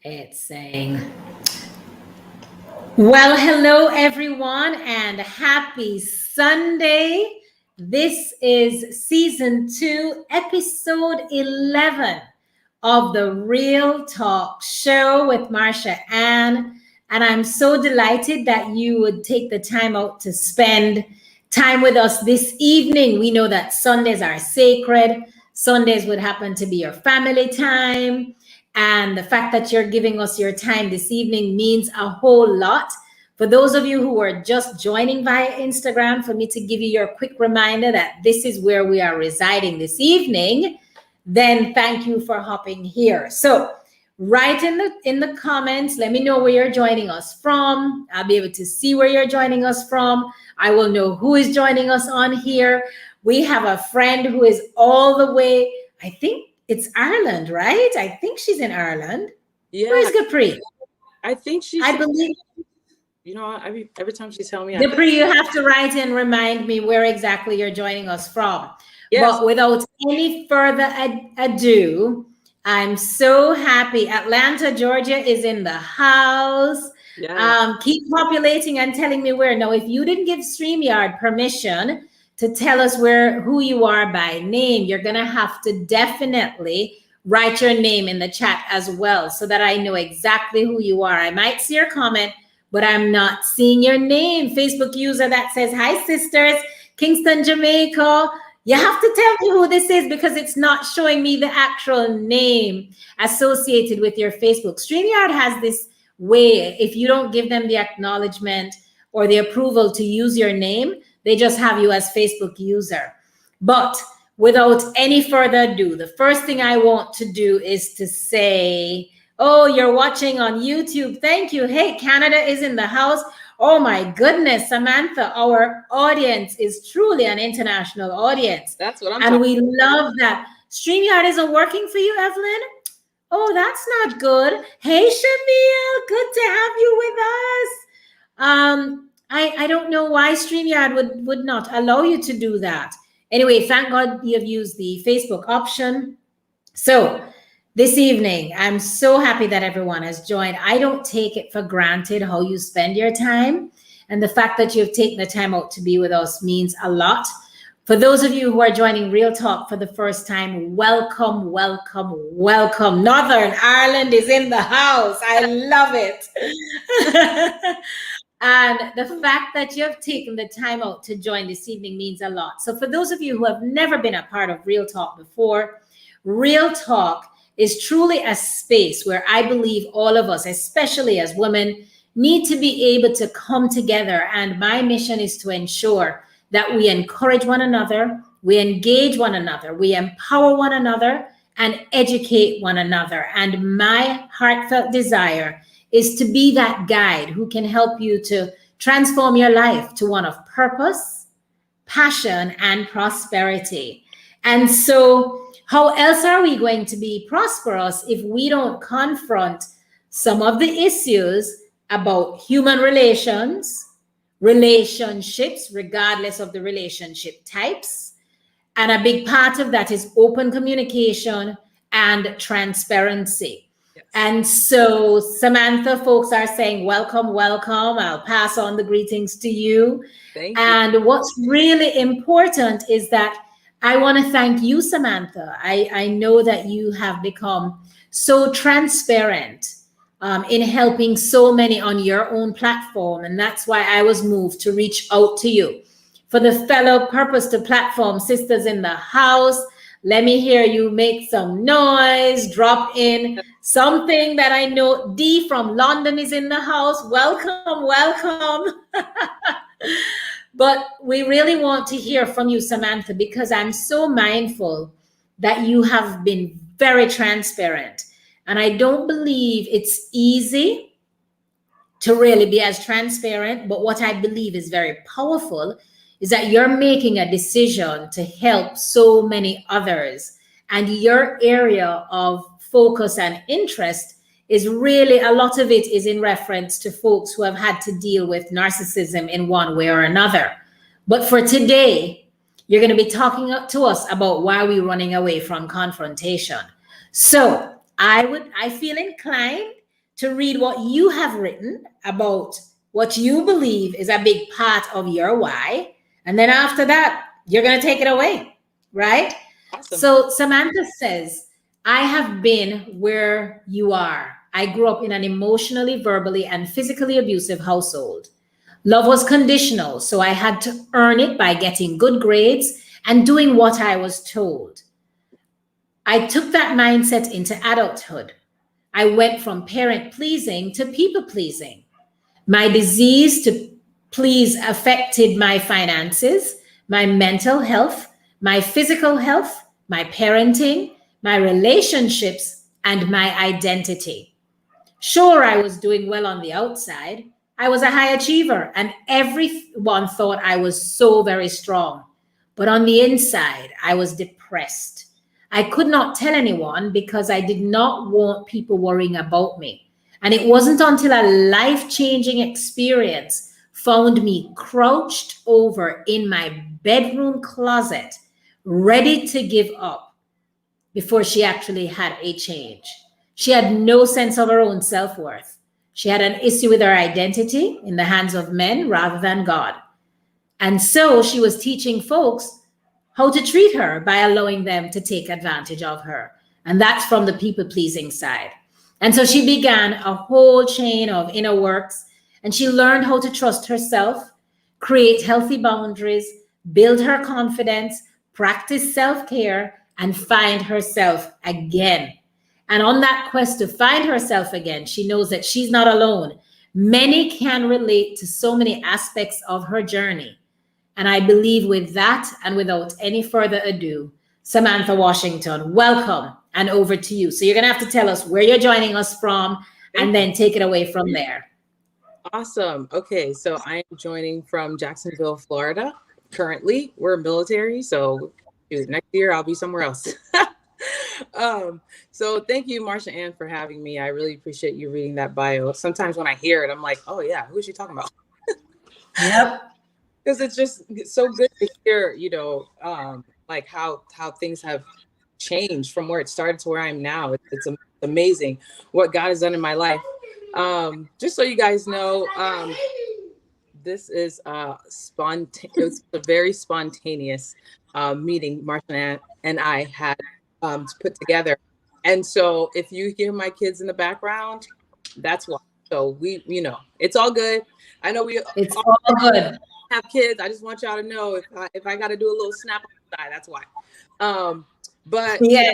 It's saying, well, hello everyone and happy Sunday. This is season 2, episode 11 of the Real Talk show with Marsha-Ann. And I'm so delighted that you would take the time out to spend time with us this evening. We know that Sundays are sacred. Sundays would happen to be your family time. And the fact that you're giving us your time this evening means a whole lot. For those of you who are just joining via Instagram, for me to give you your quick reminder that this is where we are residing this evening, then thank you for hopping here. So write in the comments, let me know where you're joining us from. I'll be able to see where you're joining us from. I will know who is joining us on here. We have a friend who is all the way, I think it's Ireland, right? I think she's in Ireland. Yeah. Where's Capri? I think she's. I believe. You know, every time she's telling me. Capri, you have to write and remind me where exactly you're joining us from. Yes. But without any further ado, I'm so happy. Atlanta, Georgia is in the house. Yes. Keep populating and telling me where. Now, if you didn't give StreamYard permission to tell us who you are by name, you're going to have to definitely write your name in the chat as well so that I know exactly who you are. I might see your comment, but I'm not seeing your name. Facebook user that says, hi, sisters, Kingston, Jamaica. You have to tell me who this is because it's not showing me the actual name associated with your Facebook. StreamYard has this way, if you don't give them the acknowledgement or the approval to use your name, they just have you as Facebook user. But without any further ado, the first thing I want to do is to say, oh, you're watching on YouTube. Thank you. Hey, Canada is in the house. Oh my goodness, Samantha, our audience is truly an international audience. That's what I'm and we love that. StreamYard isn't working for you, Evelyn? Oh, that's not good. Hey, Shamil, good to have you with us. I don't know why StreamYard would not allow you to do that. Anyway, thank God you've used the Facebook option. So this evening, I'm so happy that everyone has joined. I don't take it for granted how you spend your time. And the fact that you've taken the time out to be with us means a lot. For those of you who are joining Real Talk for the first time, welcome, welcome, welcome. Northern Ireland is in the house. I love it. And the fact that you have taken the time out to join this evening means a lot. So for those of you who have never been a part of Real Talk before, Real Talk is truly a space where I believe all of us, especially as women, need to be able to come together. And my mission is to ensure that we encourage one another, we engage one another, we empower one another, and educate one another. And my heartfelt desire is to be that guide who can help you to transform your life to one of purpose, passion, and prosperity. And so how else are we going to be prosperous if we don't confront some of the issues about human relationships, regardless of the relationship types? And a big part of that is open communication and transparency. Yes. And so, Samantha, folks are saying, welcome, welcome. I'll pass on the greetings to you. Thank you. And what's really important is that I want to thank you, Samantha. I know that you have become so transparent in helping so many on your own platform. And that's why I was moved to reach out to you. For the fellow Purpose to Platform sisters in the house, let me hear you make some noise, drop in something that I know. Dee from London is in the house. Welcome, welcome. But we really want to hear from you, Samantha, because I'm so mindful that you have been very transparent. And I don't believe it's easy to really be as transparent. But what I believe is very powerful is that you're making a decision to help so many others. And your area of focus and interest is really, a lot of it is in reference to folks who have had to deal with narcissism in one way or another. But for today, you're going to be talking to us about why we're running away from confrontation. So I feel inclined to read what you have written about what you believe is a big part of your why. And then after that, you're going to take it away, right? Awesome. So Samantha says, I have been where you are. I grew up in an emotionally, verbally, and physically abusive household. Love was conditional, so I had to earn it by getting good grades and doing what I was told. I took that mindset into adulthood. I went from parent pleasing to people pleasing. My disease to please affected my finances, my mental health, my physical health, my parenting, my relationships, and my identity. Sure, I was doing well on the outside. I was a high achiever, and everyone thought I was so very strong. But on the inside, I was depressed. I could not tell anyone because I did not want people worrying about me. And it wasn't until a life-changing experience found me crouched over in my bedroom closet, ready to give up, before she actually had a change. She had no sense of her own self-worth. She had an issue with her identity in the hands of men rather than God. And so she was teaching folks how to treat her by allowing them to take advantage of her. And that's from the people-pleasing side. And so she began a whole chain of inner works, and she learned how to trust herself, create healthy boundaries, build her confidence, practice self-care, and find herself again. And on that quest to find herself again, she knows that she's not alone. Many can relate to so many aspects of her journey. And I believe with that and without any further ado, Samantha Washington, welcome, and over to you. So you're going to have to tell us where you're joining us from and then take it away from there. Awesome. Okay, so I am joining from Jacksonville, Florida. Currently, we're military, so next year I'll be somewhere else. So thank you, Marsha-Ann, for having me. I really appreciate you reading that bio. Sometimes when I hear it, I'm like, oh yeah, who is she talking about? Yep. Because it's just so good to hear, like how things have changed from where it started to where I am now. It's amazing what God has done in my life. Just so you guys know, this is it's a very spontaneous meeting Marsha and I had to put together. And so if you hear my kids in the background, that's why. So it's all good. I know it's all good. Have kids. I just want y'all to know if I got to do a little snap on the side, that's why. But yeah,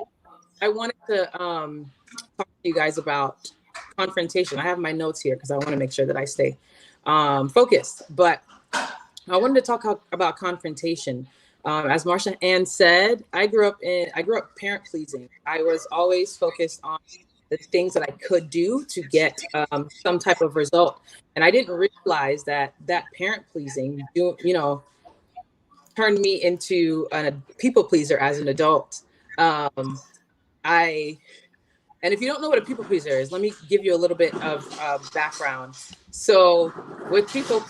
I wanted to talk to you guys about confrontation. I have my notes here because I want to make sure that I stay focused. But I wanted to talk about confrontation. As Marsha-Ann said, I grew up parent pleasing. I was always focused on the things that I could do to get some type of result. And I didn't realize that parent pleasing, turned me into a people pleaser as an adult. And if you don't know what a people pleaser is, let me give you a little bit of background. So with people,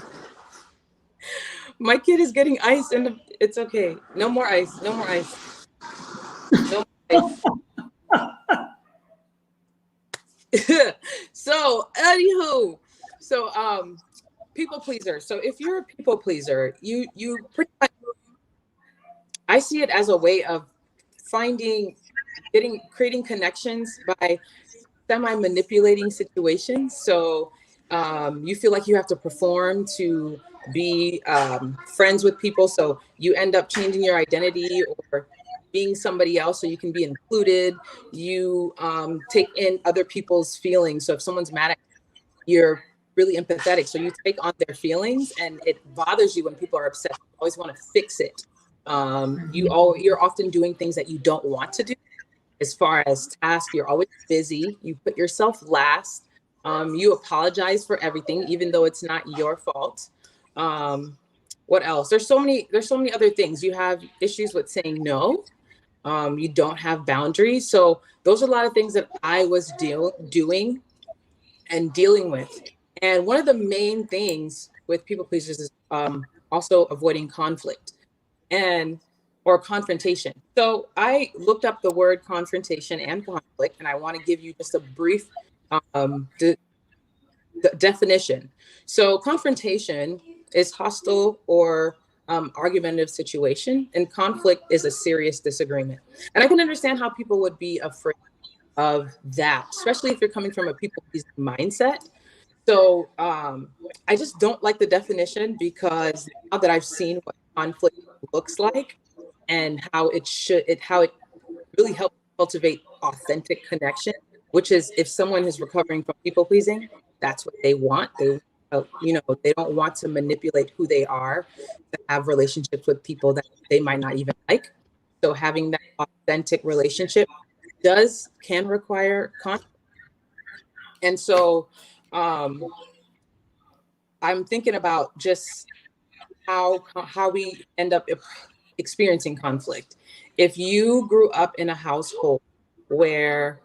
my kid is getting ice it's okay. No more ice, no more ice. No more ice. So anywho, people pleaser. So if you're a people pleaser, you pretty much, I see it as a way of creating connections by semi-manipulating situations. So you feel like you have to perform to be friends with people. So you end up changing your identity or being somebody else so you can be included. You take in other people's feelings. So if someone's mad at you, you're really empathetic. So you take on their feelings, and it bothers you when people are upset. You always want to fix it. You're often doing things that you don't want to do. As far as tasks, you're always busy. You put yourself last. You apologize for everything, even though it's not your fault. What else? There's so many other things. You have issues with saying no. You don't have boundaries. So those are a lot of things that I was doing and dealing with. And one of the main things with people pleasers is also avoiding conflict or confrontation. So I looked up the word confrontation and conflict, and I want to give you just a brief The definition. So confrontation is hostile or argumentative situation, and conflict is a serious disagreement. And I can understand how people would be afraid of that, especially if you're coming from a people-pleasing mindset. So I just don't like the definition, because now that I've seen what conflict looks like and how it really helps cultivate authentic connection, which is if someone is recovering from people pleasing, that's what they want. They don't want to manipulate who they are to have relationships with people that they might not even like. So having that authentic relationship can require conflict. And so I'm thinking about just how we end up experiencing conflict. If you grew up in a household where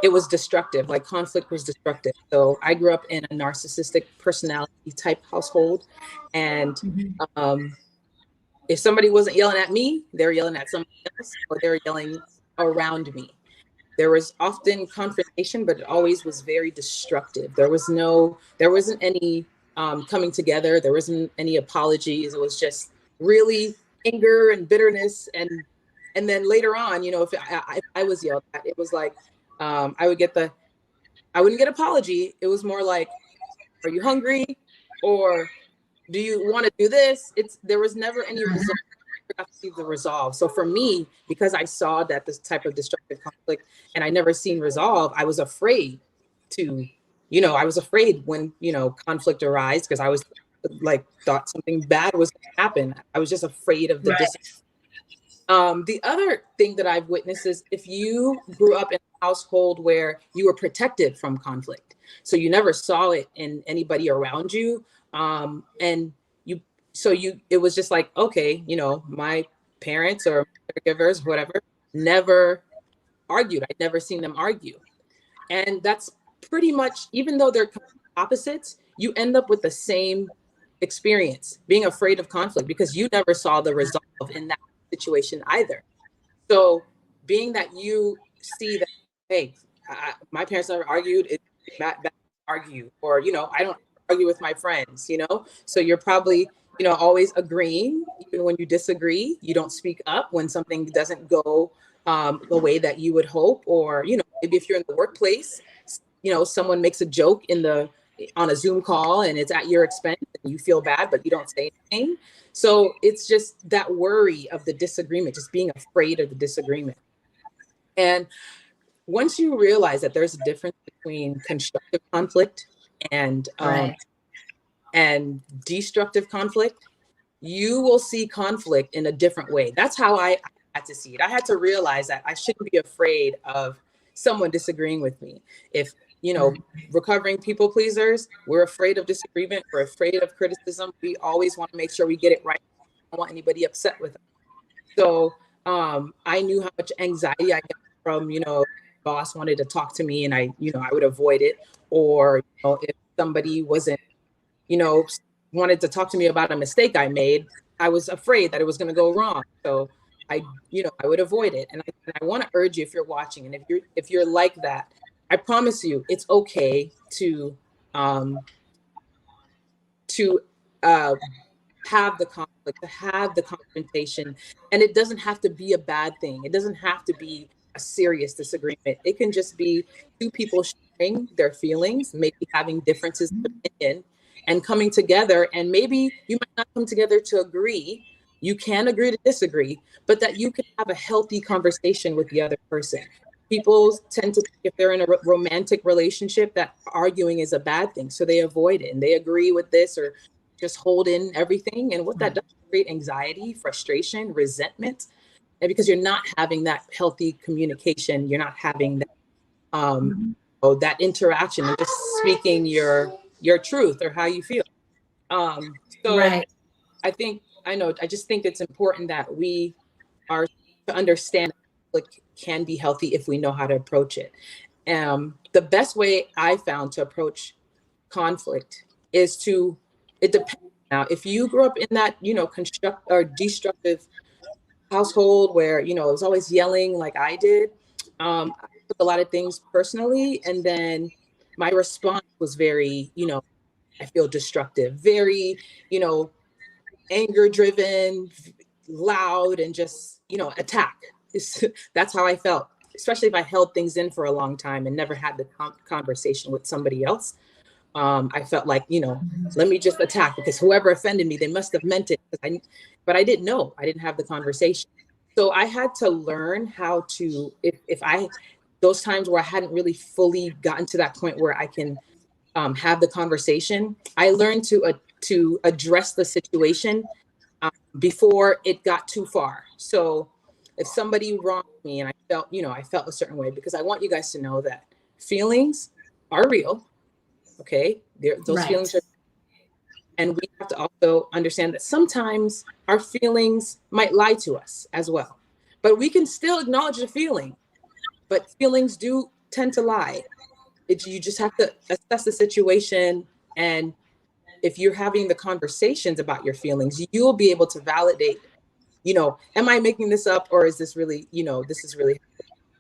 it was destructive, like conflict was destructive. So I grew up in a narcissistic personality type household, and if somebody wasn't yelling at me, they were yelling at somebody else, or they were yelling around me. There was often confrontation, but it always was very destructive. There wasn't any coming together. There wasn't any apologies. It was just really anger and bitterness. And then later on, if I was yelled at, it was like, I wouldn't get apology. It was more like, are you hungry? Or do you want to do this? There was never any result. Got to see the resolve. So for me, because I saw that this type of destructive conflict and I never seen resolve, I was afraid when, conflict arise, because I was like, thought something bad was going to happen. I was just afraid of the The other thing that I've witnessed is if you grew up in a household where you were protected from conflict, so you never saw it in anybody around you, and it was just like, okay, my parents or caregivers, whatever, never argued. I'd never seen them argue. And that's pretty much, even though they're opposites, you end up with the same experience, being afraid of conflict, because you never saw the resolve in that situation either. So being that you see that, hey, my parents never argued, it's bad to argue, or, I don't argue with my friends, so you're probably, always agreeing. Even when you disagree, you don't speak up when something doesn't go the way that you would hope. Or, maybe if you're in the workplace, someone makes a joke on a Zoom call and it's at your expense and you feel bad, but you don't say anything. So it's just that worry of the disagreement, just being afraid of the disagreement. And once you realize that there's a difference between constructive conflict and destructive conflict, you will see conflict in a different way. That's how I had to see it. I had to realize that I shouldn't be afraid of someone disagreeing with me. If, recovering people pleasers, we're afraid of disagreement, we're afraid of criticism. We always want to make sure we get it right. I don't want anybody upset with us. So I knew how much anxiety I got from, boss wanted to talk to me and I would avoid it. Or, if somebody wasn't, wanted to talk to me about a mistake I made, I was afraid that it was going to go wrong. So I would avoid it. And I want to urge you, if you're watching and if you're like that, I promise you, it's okay to have the conflict, to have the confrontation, and it doesn't have to be a bad thing. It doesn't have to be a serious disagreement. It can just be two people sharing their feelings, maybe having differences of opinion, and coming together. And maybe you might not come together to agree. You can agree to disagree, but that you can have a healthy conversation with the other person. People tend to think, if they're in a romantic relationship, that arguing is a bad thing. So they avoid it and they agree with this, or just hold in everything. And what that does is create anxiety, frustration, resentment. And because you're not having that healthy communication, you're not having that, that interaction and just speaking your truth or how you feel. I just think it's important that we are to understand conflict can be healthy if we know how to approach it. The best way I found to approach conflict is it depends. Now, if you grew up in that, construct or destructive household where, it was always yelling like I did, took a lot of things personally, and then my response was very, I feel destructive, very, anger driven, loud, and just, attack. That's how I felt, especially if I held things in for a long time and never had the conversation with somebody else. I felt like, let me just attack, because whoever offended me, they must have meant it. But I didn't know. I didn't have the conversation. So I had to learn how to, if I, those times where I hadn't really fully gotten to that point where I can have the conversation, I learned to address the situation before it got too far. So if somebody wronged me and I felt a certain way, because I want you guys to know that feelings are real. Okay. Those Right. feelings are, and we have to also understand that sometimes our feelings might lie to us as well, but we can still acknowledge the feeling, but feelings do tend to lie. You just have to assess the situation. And if you're having the conversations about your feelings, you'll be able to validate, am I making this up, or is this really, this is really.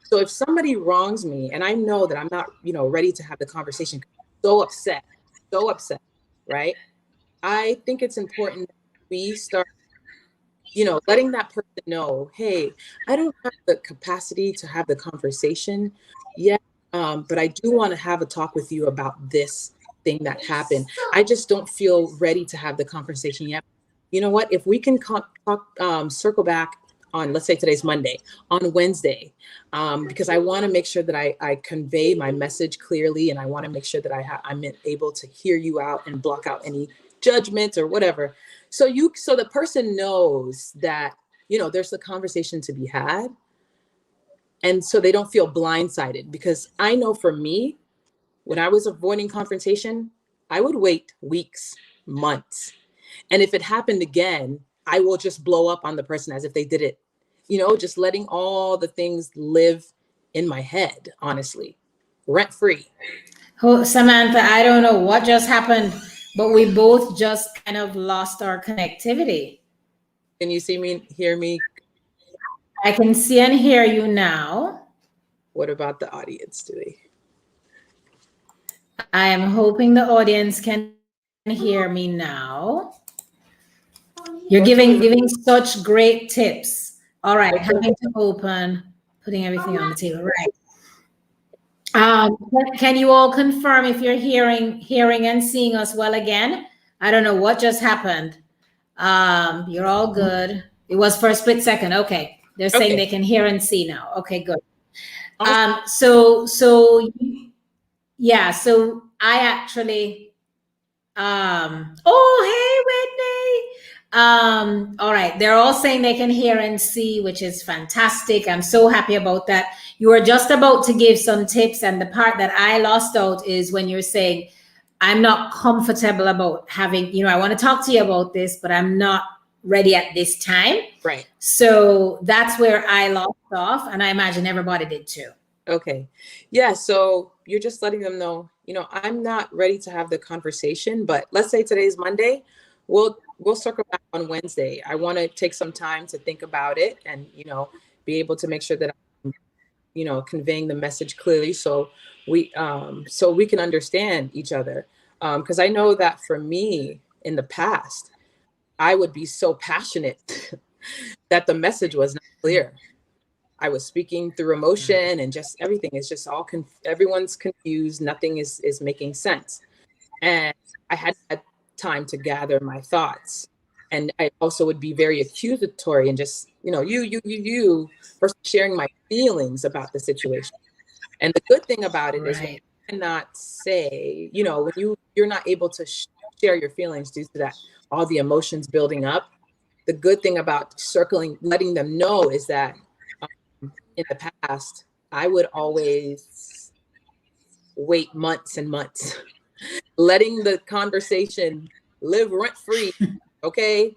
So if somebody wrongs me and I know that I'm not, ready to have the conversation, so upset, right? I think it's important that we start, letting that person know, hey, I don't have the capacity to have the conversation yet, but I do want to have a talk with you about this thing that happened. I just don't feel ready to have the conversation yet. You know what? If we can circle back on, let's say today's Monday, on Wednesday, because I want to make sure that I convey my message clearly, and I want to make sure that I'm able to hear you out and block out any judgment or whatever. So the person knows that, there's a conversation to be had. And so they don't feel blindsided, because I know for me, when I was avoiding confrontation, I would wait weeks, months. And if it happened again, I will just blow up on the person as if they did it, just letting all the things live in my head, honestly, rent free. Oh, Samantha, I don't know what just happened, but we both just kind of lost our connectivity. Can you hear me? I can see and hear you now. What about the audience today? I am hoping the audience can hear me now. You're giving such great tips. All right, having to open, putting everything on the table. Right. Can you all confirm if you're hearing and seeing us well again? I don't know what just happened. You're all good. It was for a split second. Okay. They're saying they can hear and see now. Okay, good. So yeah, so I actually oh, hey, Whitney. All right. They're all saying they can hear and see, which is fantastic. I'm so happy about that. You were just about to give some tips, and the part that I lost out is when you're saying, I'm not comfortable about having, I want to talk to you about this, but I'm not ready at this time. Right. So that's where I lost off, and I imagine everybody did too. Okay. Yeah. So you're just letting them know, I'm not ready to have the conversation, but let's say today's Monday, we'll circle back on Wednesday. I want to take some time to think about it and, be able to make sure that I'm, conveying the message clearly. So we can understand each other. Because I know that for me in the past, I would be so passionate that the message was not clear. I was speaking through emotion, and just everything is just all everyone's confused. Nothing is making sense. And I had time to gather my thoughts. And I also would be very accusatory and just, you versus sharing my feelings about the situation. And the good thing about it is that you cannot say, when you're not able to share your feelings due to that, all the emotions building up. The good thing about letting them know is that in the past, I would always wait months and months, letting the conversation live rent free. Okay.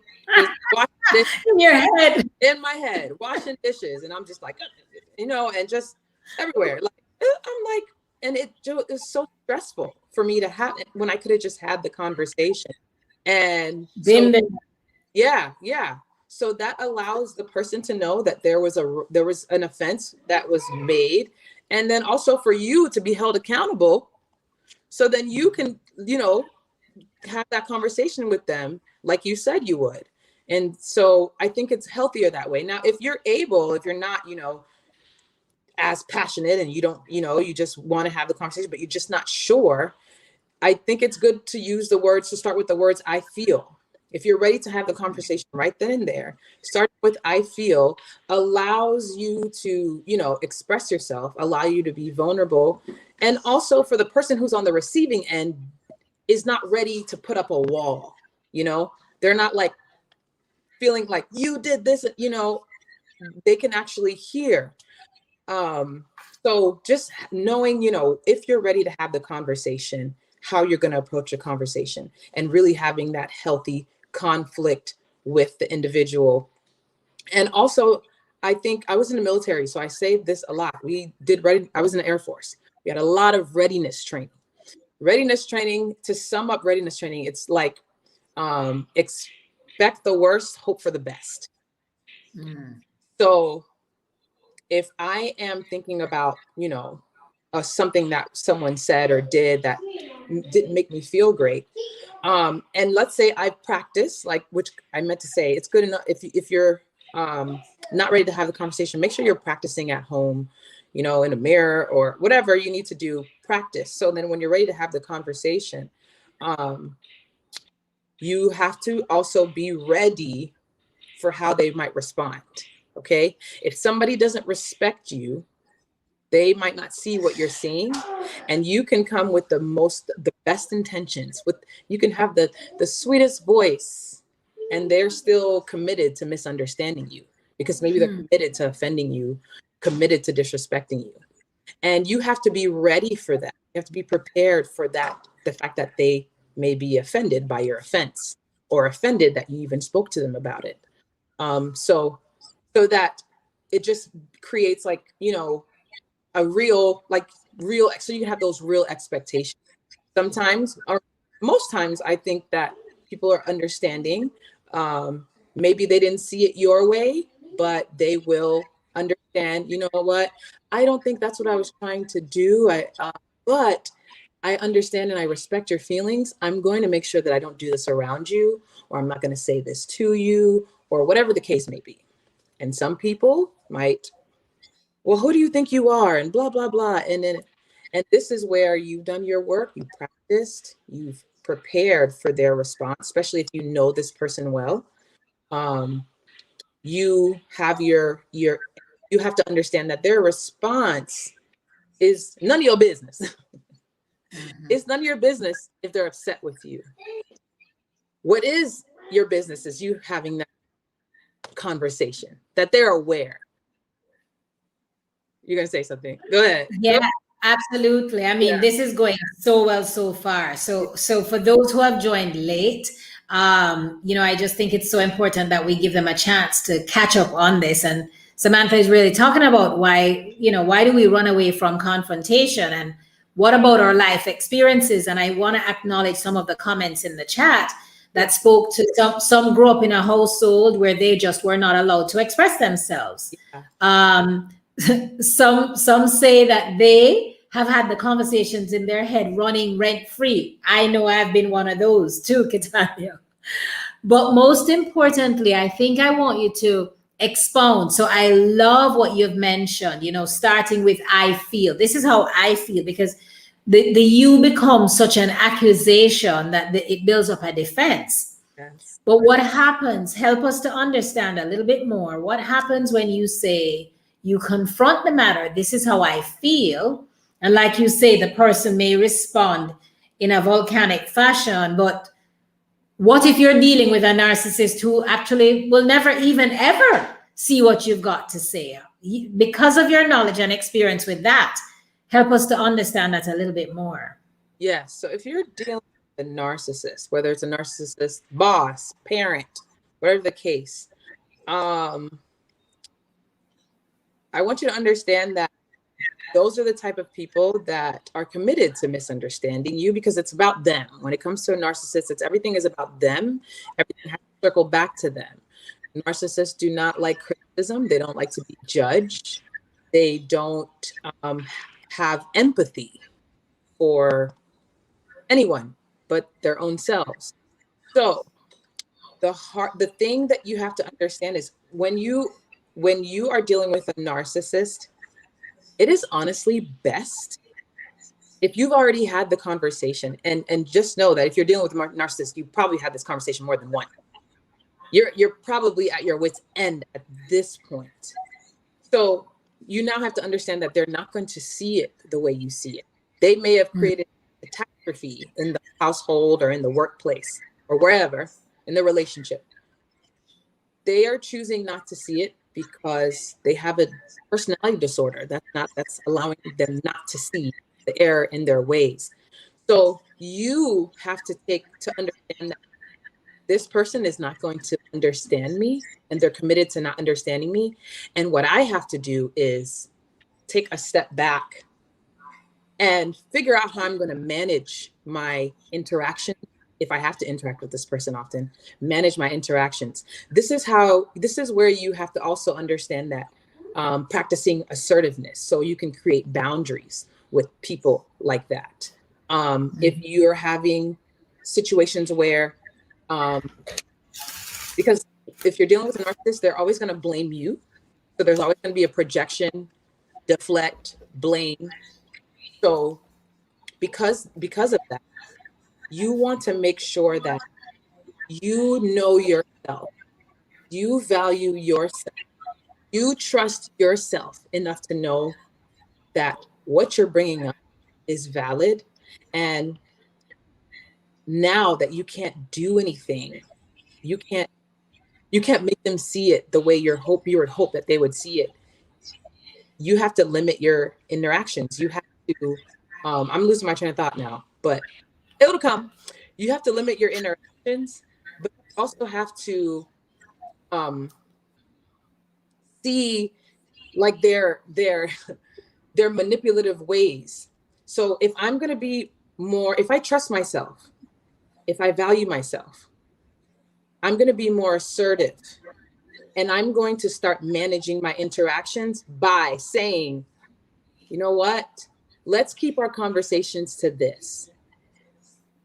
Just in your head. In my head, washing dishes. And I'm just like, and just everywhere. Like, I'm like, and it was so stressful for me to have it when I could have just had the conversation. And yeah. So that allows the person to know that there was an offense that was made, And then also for you to be held accountable. So then you can, have that conversation with them like you said you would. And so I think it's healthier that way. Now, if you're not, as passionate and you don't, you just want to have the conversation, but you're just not sure, I think it's good to use the words, to start with the words, I feel. If you're ready to have the conversation right then and there, start with I feel, allows you to, express yourself, allow you to be vulnerable. And also for the person who's on the receiving end is not ready to put up a wall, they're not like feeling like you did this, they can actually hear. So just knowing, if you're ready to have the conversation, how you're going to approach a conversation, and really having that healthy conflict with the individual. And also, I think I was in the military, so I say this a lot. I was in the Air Force. We had a lot of readiness training. To sum up readiness training, it's like, expect the worst, hope for the best. So if I am thinking about, something that someone said or did that didn't make me feel great, and let's say I've practiced, which I meant to say, it's good enough if you're not ready to have the conversation, make sure you're practicing at home, in a mirror or whatever you need to do, practice. So then when you're ready to have the conversation, you have to also be ready for how they might respond. Okay. If somebody doesn't respect you, they might not see what you're seeing, and you can come with the best intentions, you can have the sweetest voice, and they're still committed to misunderstanding you because maybe they're committed to offending you, committed to disrespecting you. And you have to be ready for that. You have to be prepared for that, the fact that they may be offended by your offense, or offended that you even spoke to them about it. So that it just creates a real, so you can have those real expectations. Sometimes, or most times, I think that people are understanding. Maybe they didn't see it your way, but they will understand, you know what? I don't think that's what I was trying to do. But I understand and I respect your feelings. I'm going to make sure that I don't do this around you, or I'm not going to say this to you, or whatever the case may be. And some people might, well, who do you think you are? And blah, blah, blah. And this is where you've done your work, you've practiced, you've prepared for their response, especially if you know this person well. You have you have to understand that their response is none of your business. It's none of your business if they're upset with you. What is your business is you having that conversation, that they're aware. You're going to say something. Go ahead. Yeah, absolutely. I mean, this is going so well so far. So for those who have joined late, I just think it's so important that we give them a chance to catch up on this. And Samantha is really talking about why do we run away from confrontation, and what about our life experiences? And I want to acknowledge some of the comments in the chat that spoke to some grew up in a household where they just were not allowed to express themselves. Some say that they have had the conversations in their head running rent free. I know I've been one of those too, Catania. But most importantly, I think I want you to expound. So I love what you've mentioned, starting with I feel. This is how I feel, because the you becomes such an accusation that it builds up a defense. Yes. But what happens, help us to understand a little bit more. What happens when you say, you confront the matter, this is how I feel. And like you say, the person may respond in a volcanic fashion, but what if you're dealing with a narcissist who actually will never even ever see what you've got to say? Because of your knowledge and experience with that, help us to understand that a little bit more. Yes. So if you're dealing with a narcissist, whether it's a narcissist boss, parent, whatever the case, I want you to understand that those are the type of people that are committed to misunderstanding you, because it's about them. When it comes to a narcissist, everything is about them. Everything has to circle back to them. Narcissists do not like criticism. They don't like to be judged. They don't have empathy for anyone but their own selves. So the thing that you have to understand is when you are dealing with a narcissist, it is honestly best if you've already had the conversation, and just know that if you're dealing with a narcissist, you probably had this conversation more than once. You're probably at your wit's end at this point. So you now have to understand that they're not going to see it the way you see it. They may have created a catastrophe in the household or in the workplace or wherever in the relationship. They are choosing not to see it because they have a personality disorder that's allowing them not to see the error in their ways. So you have to understand that this person is not going to understand me, and they're committed to not understanding me. And what I have to do is take a step back and figure out how I'm going to manage my interaction. If I have to interact with this person often, manage my interactions. This is where you have to also understand that practicing assertiveness, so you can create boundaries with people like that. If you're having situations where, because if you're dealing with a narcissist, they're always going to blame you. So there's always going to be a projection, deflect, blame. So because of that, you want to make sure that you know yourself, you value yourself, you trust yourself enough to know that what you're bringing up is valid. And now that you can't do anything, you can't make them see it the way you would hope that they would see it. You have to limit your interactions. You have to, I'm losing my train of thought now, but it'll come. You have to limit your interactions, but you also have to see like their manipulative ways. So if I'm going to be more, if I trust myself, if I value myself, I'm going to be more assertive, and I'm going to start managing my interactions by saying, you know what? Let's keep our conversations to this.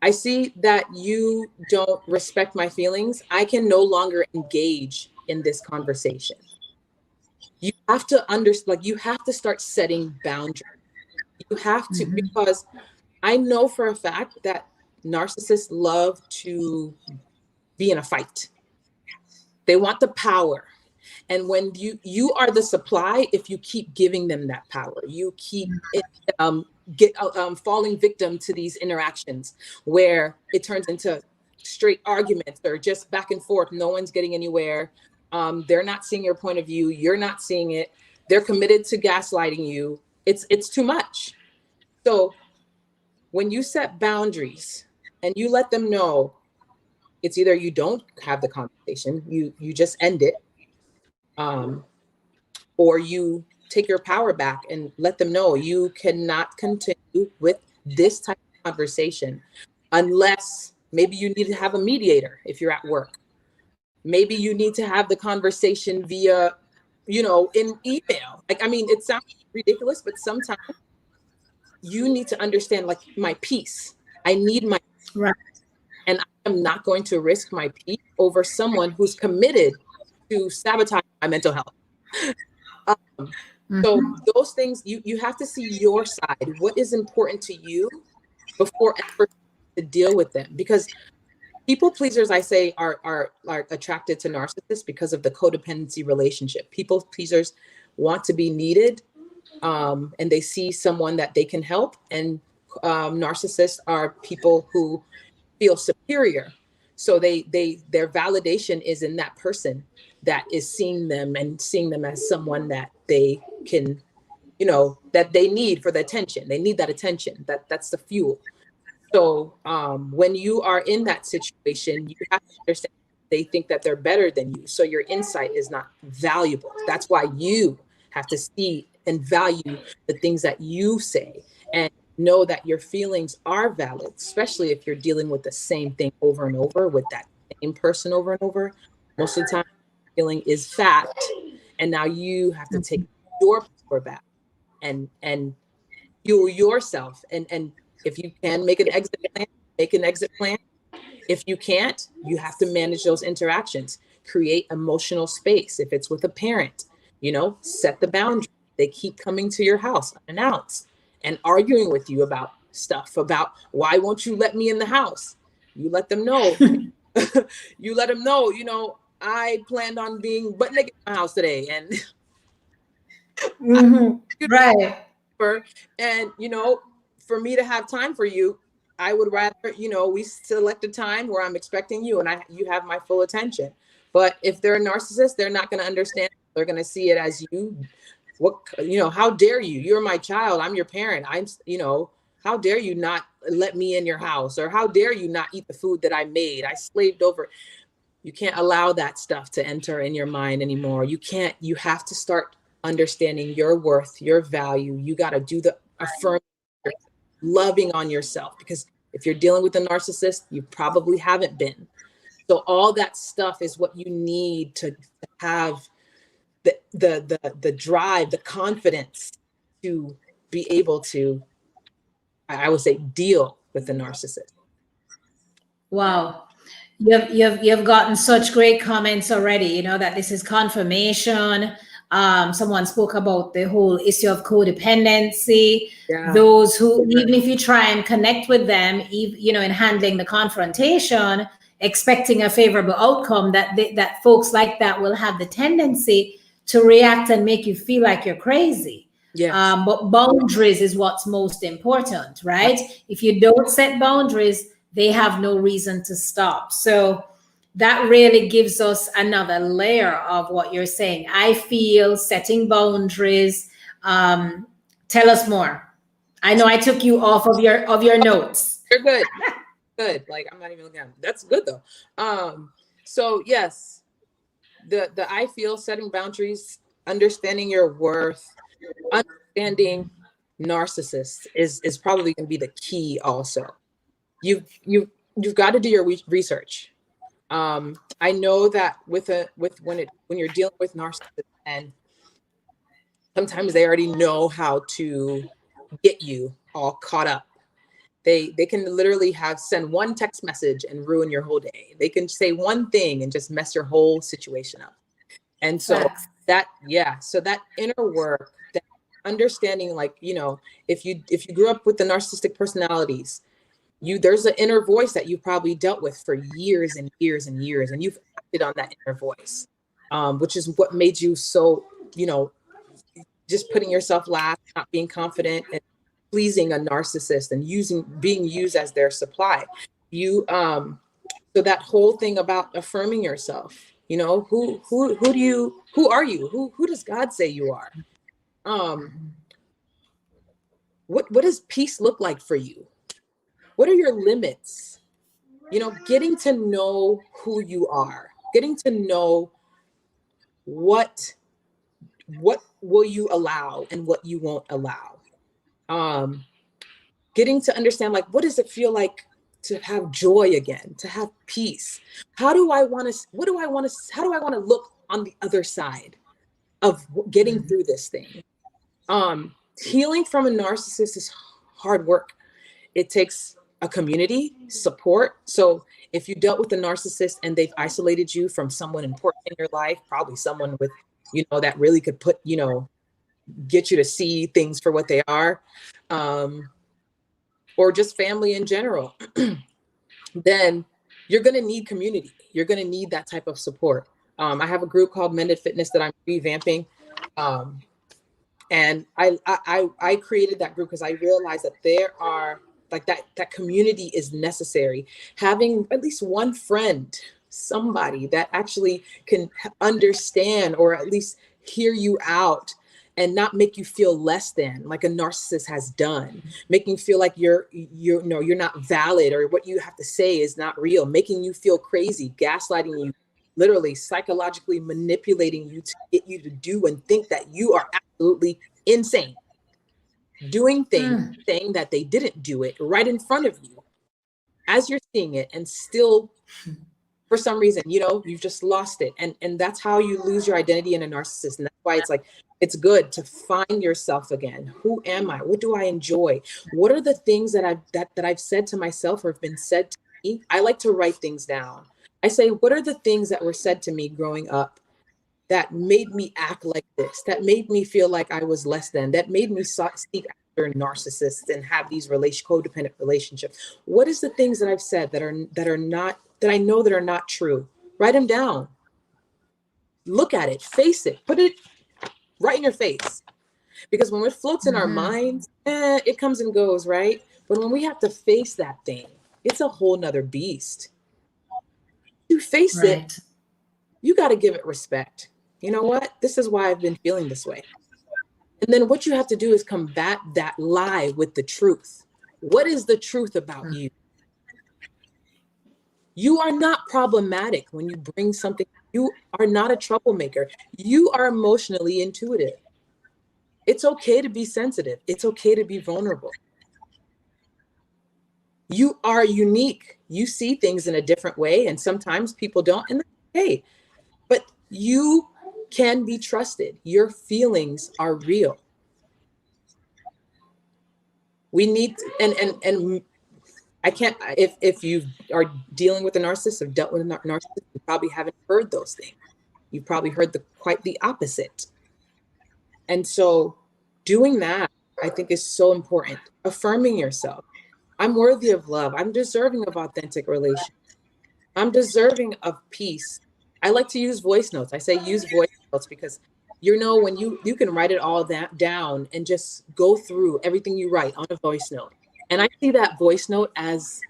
I see that you don't respect my feelings. I can no longer engage in this conversation. You have to understand, like, you have to start setting boundaries. You have to, because I know for a fact that narcissists love to be in a fight. They want the power. And when you are the supply, if you keep giving them that power, you keep falling victim to these interactions where it turns into straight arguments or just back and forth. No one's getting anywhere. They're not seeing your point of view. You're not seeing it. They're committed to gaslighting you. It's too much. So when you set boundaries and you let them know, it's either you don't have the conversation, you just end it, or you take your power back and let them know you cannot continue with this type of conversation unless maybe you need to have a mediator if you're at work. Maybe you need to have the conversation via, in email. Like, I mean, it sounds ridiculous, but sometimes you need to understand, like, my peace. I need my Right. And I am not going to risk my peace over someone who's committed to sabotage my mental health. So those things, you have to see your side, what is important to you before ever to deal with them. Because people pleasers, I say, are attracted to narcissists because of the codependency relationship. People pleasers want to be needed, and they see someone that they can help. And narcissists are people who feel superior. So their validation is in that person that is seeing them as someone that they can, that they need for the attention. They need that attention. That's the fuel. So when you are in that situation, you have to understand they think that they're better than you. So your insight is not valuable. That's why you have to see and value the things that you say and know that your feelings are valid, especially if you're dealing with the same thing over and over with that same person over and over. Most of the time, feeling is fact. And now you have to take your or back, and fuel yourself. And if you can make an exit plan, make an exit plan. If you can't, you have to manage those interactions. Create emotional space. If it's with a parent, set the boundary. They keep coming to your house unannounced and arguing with you about stuff, about why won't you let me in the house? You let them know. You let them know, I planned on being butt naked in my house today. And Right. and for me to have time for you, I would rather, we select a time where I'm expecting you and you have my full attention. But if they're a narcissist, they're not going to understand. They're going to see it as how dare you? You're my child. I'm your parent. How dare you not let me in your house? Or how dare you not eat the food that I made? I slaved over. You can't allow that stuff to enter in your mind anymore. You have to start understanding your worth, your value. You got to do the affirming, loving on yourself, because if you're dealing with a narcissist, you probably haven't been. So all that stuff is what you need to have the drive, the confidence to be able to, I would say, deal with the narcissist. Wow. You've gotten such great comments already, that this is confirmation. Someone spoke about the whole issue of codependency. Yeah. Those who, even if you try and connect with them, in handling the confrontation, expecting a favorable outcome, that folks like that will have the tendency to react and make you feel like you're crazy. Yes. But boundaries is what's most important, right? If you don't set boundaries, they have no reason to stop. So that really gives us another layer of what you're saying. I feel setting boundaries. Tell us more. I know I took you off of your notes. You're good. Good. Like, I'm not even looking at them. That's good though. So yes, the I feel setting boundaries, understanding your worth, understanding narcissists is probably going to be the key. Also, you've got to do your research. I know that when you're dealing with narcissists, and sometimes they already know how to get you all caught up. They can literally send one text message and ruin your whole day. They can say one thing and just mess your whole situation up. And so that inner work, that understanding, like, if you grew up with the narcissistic personalities, there's an inner voice that you've probably dealt with for years and years and years, and you've acted on that inner voice, which is what made you so, just putting yourself last, not being confident, and pleasing a narcissist and being used as their supply. So that whole thing about affirming yourself, who are you? Who does God say you are? What does peace look like for you? What are your limits? Getting to know who you are, getting to know what will you allow and what you won't allow. Getting to understand, like, what does it feel like to have joy again, to have peace? How do I want to look on the other side of getting through this thing? Healing from a narcissist is hard work. It takes a community support. So if you dealt with a narcissist and they've isolated you from someone important in your life, probably someone with, that really could get you to see things for what they are, or just family in general, then you're going to need community. You're going to need that type of support. I have a group called Mended Fitness that I'm revamping. And I created that group because I realized that there are, like, that community is necessary. Having at least one friend, somebody that actually can understand or at least hear you out and not make you feel less than, like a narcissist has done, making you feel like you're not valid, or what you have to say is not real, making you feel crazy, gaslighting you, literally psychologically manipulating you to get you to do and think that you are absolutely insane, doing things, saying that they didn't do it right in front of you as you're seeing it, and still for some reason, you've just lost it. And that's how you lose your identity in a narcissist. And that's why it's like, it's good to find yourself again. Who am I? What do I enjoy? What are the things that I've said to myself or have been said to me? I like to write things down. I say, what are the things that were said to me growing up that made me act like this, that made me feel like I was less than, that made me seek after narcissists and have these codependent relationships? What is the things that I've said that are not, that I know that are not true? Write them down. Look at it, face it, put it right in your face. Because when it floats in our minds, it comes and goes, right? But when we have to face that thing, it's a whole nother beast. You face it, you got to give it respect. You know what? This is why I've been feeling this way. And then what you have to do is combat that lie with the truth. What is the truth about you? You are not problematic when you bring something. You are not a troublemaker. You are emotionally intuitive. It's okay to be sensitive. It's okay to be vulnerable. You are unique. You see things in a different way, and sometimes people don't, and that's okay. But you can be trusted. Your feelings are real. We need, and I can't, if you are dealing with a narcissist or dealt with a narcissist, you probably haven't heard those things. You've probably heard quite the opposite. And so doing that, I think, is so important. Affirming yourself. I'm worthy of love. I'm deserving of authentic relations. I'm deserving of peace. I like to use voice notes. I say use voice notes because, when you can write it all that down and just go through everything you write on a voice note. And I see that voice note as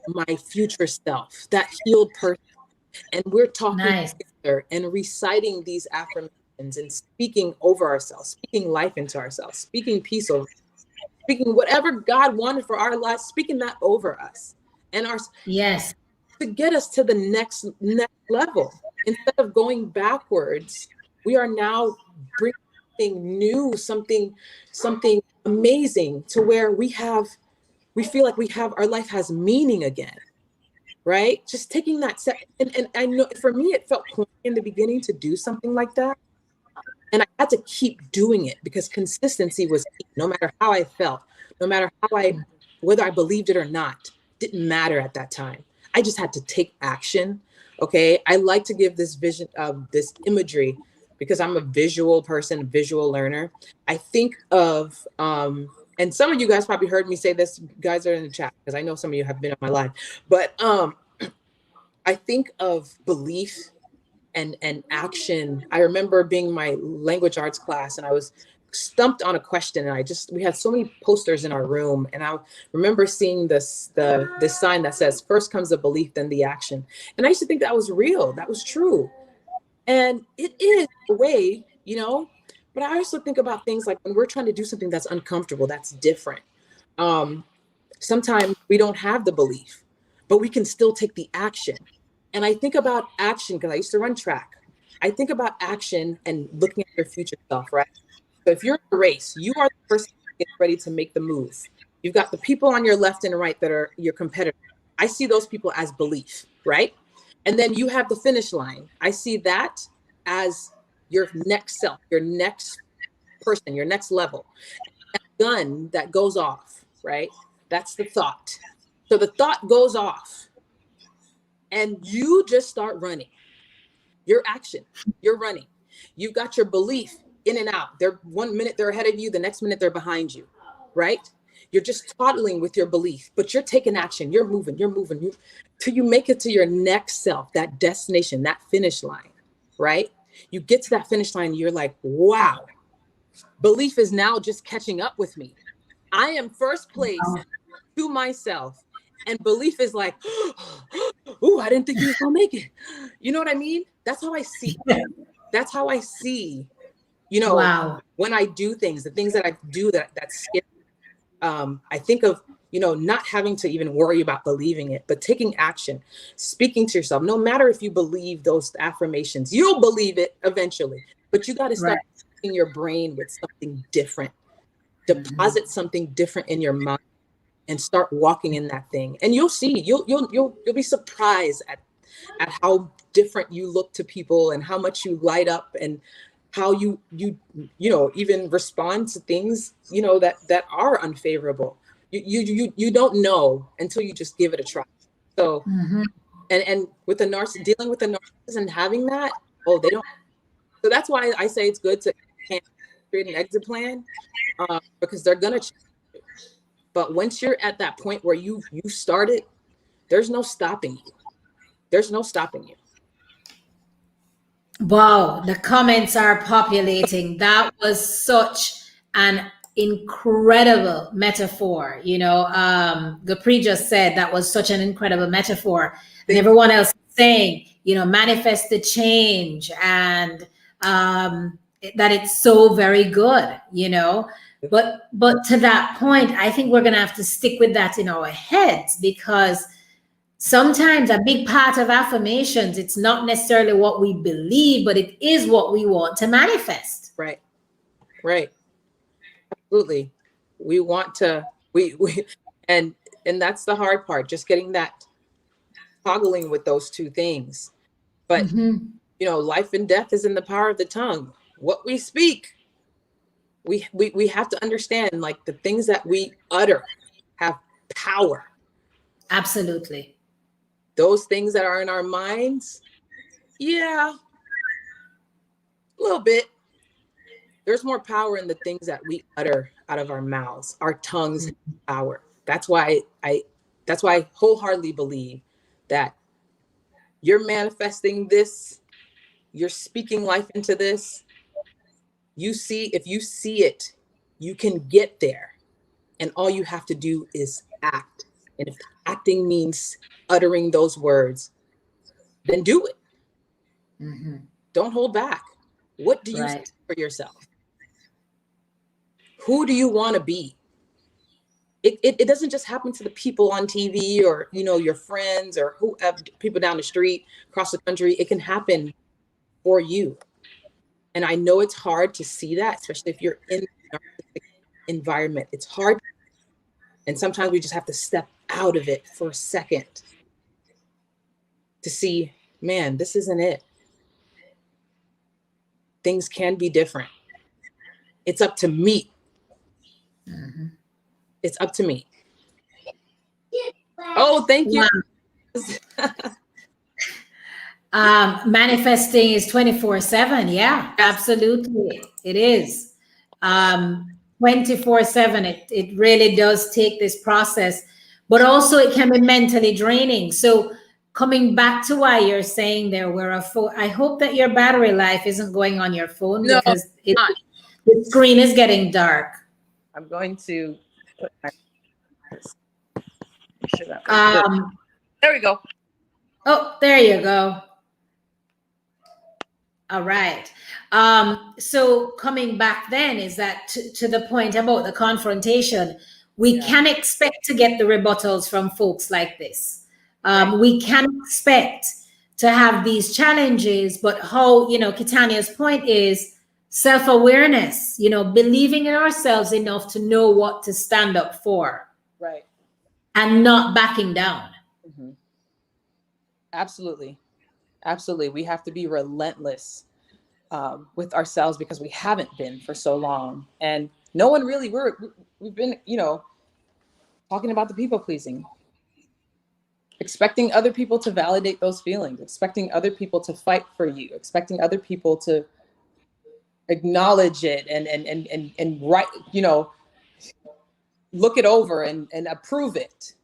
my future self, that healed person. And we're talking together and reciting these affirmations and speaking over ourselves, speaking life into ourselves, speaking peace over, speaking whatever God wanted for our lives, speaking that over us and to get us to the next level. Instead of going backwards, we are now bringing something new, something amazing, to where we feel like our life has meaning again, right? Just taking that step. And I know for me, it felt corny in the beginning to do something like that. And I had to keep doing it because consistency was key. No matter how I felt, no matter whether I believed it or not, didn't matter at that time. I just had to take action. Okay. I like to give this vision of this imagery because I'm a visual person, visual learner. I think of, and some of you guys probably heard me say this, guys are in the chat, because I know some of you have been on my live, but I think of belief and action. I remember being in my language arts class and I was stumped on a question, and we had so many posters in our room, and I remember seeing this sign that says, first comes the belief, then the action. And I used to think that was real, that was true. And it is a way, but I also think about things like when we're trying to do something that's uncomfortable, that's different. Sometimes we don't have the belief, but we can still take the action. And I think about action because I used to run track. I think about action and looking at your future self, right? So if you're in a race, you are the person that gets ready to make the move. You've got the people on your left and right that are your competitors. I see those people as belief, right? And then you have the finish line. I see that as your next self, your next person, your next level. That gun that goes off, right? That's the thought. So the thought goes off and you just start running. Your action, you're running. You've got your belief in and out. They're 1 minute they're ahead of you, the next minute they're behind you, right? You're just toddling with your belief, but you're taking action. You're moving till you make it to your next self, that destination, that finish line, right? You get to that finish line, you're like, wow, belief is now just catching up with me. I am first place to myself. And belief is like, oh, I didn't think you was gonna make it. You know what I mean? That's how I see. That's how I see, when I do things, the things that I do that's scary. I think of, not having to even worry about believing it, but taking action, speaking to yourself. No matter if you believe those affirmations, you'll believe it eventually, but you got to start in your brain with something different, deposit something different in your mind and start walking in that thing. And you'll see, you'll be surprised at at how different you look to people and how much you light up and how you even respond to things, that are unfavorable. You don't know until you just give it a try. So, and with dealing with the narcissist and having that, they don't. So that's why I say it's good to create an exit plan, because they're gonna change you. But once you're at that point where you started, there's no stopping you. There's no stopping you. Wow, the comments are populating. That was such an incredible metaphor. Gapri just said that was such an incredible metaphor. And everyone else saying, manifest the change, and that it's so very good, But to that point, I think we're going to have to stick with that in our heads, because sometimes a big part of affirmations, it's not necessarily what we believe, but it is what we want to manifest. Right. Absolutely. We want to, and that's the hard part, just getting that, toggling with those two things. But, life and death is in the power of the tongue. What we speak, we have to understand, like, the things that we utter have power. Absolutely. Those things that are in our minds, a little bit. There's more power in the things that we utter out of our mouths. Our tongues have power. That's why I wholeheartedly believe that you're manifesting this, you're speaking life into this. If you see it, you can get there. And all you have to do is act. And if acting means uttering those words, then do it. Don't hold back. What do you say for yourself? Who do you want to be? It doesn't just happen to the people on TV or, your friends or whoever, people down the street, across the country. It can happen for you. And I know it's hard to see that, especially if you're in a narcissistic environment. It's hard. And sometimes we just have to step out of it for a second to see, man, this isn't it. Things can be different. It's up to me. It's up to me. Oh, thank you. Manifesting is 24/7. Yeah, absolutely. It is 24/7. It really does take this process, but also it can be mentally draining. So coming back to why you're saying there were I hope that your battery life isn't going on your phone, because the screen is getting dark. I'm going to put my there we go. Oh, there you go. All right. So coming back then is that to the point about the confrontation, we can expect to get the rebuttals from folks like this. We can expect to have these challenges, but how, Kitania's point is self-awareness, believing in ourselves enough to know what to stand up for. Right. And not backing down. Absolutely. We have to be relentless with ourselves, because we haven't been for so long. And no one really, we've been, talking about the people pleasing, expecting other people to validate those feelings, expecting other people to fight for you, expecting other people to acknowledge it and write, look it over and approve it.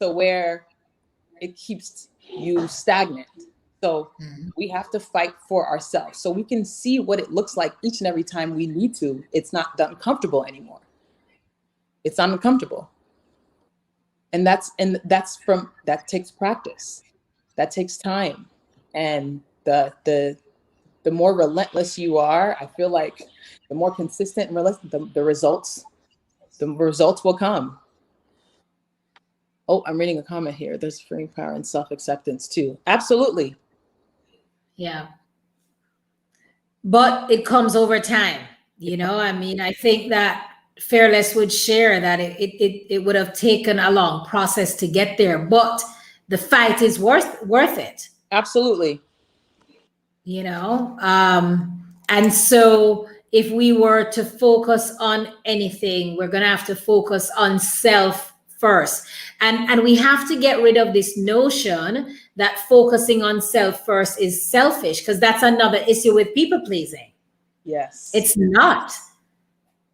So where it keeps you stagnant. So we have to fight for ourselves so we can see what it looks like each and every time we need to. It's not uncomfortable anymore. It's not uncomfortable. And that takes practice. That takes time. And the more relentless you are, I feel like the more consistent and relentless, the results will come. Oh, I'm reading a comment here. There's freeing power and self-acceptance too. Absolutely. Yeah. But it comes over time, I think that Fearless would share that it would have taken a long process to get there, but the fight is worth it. Absolutely. And so if we were to focus on anything, we're going to have to focus on self first. And we have to get rid of this notion that focusing on self first is selfish, because that's another issue with people pleasing. Yes. It's not.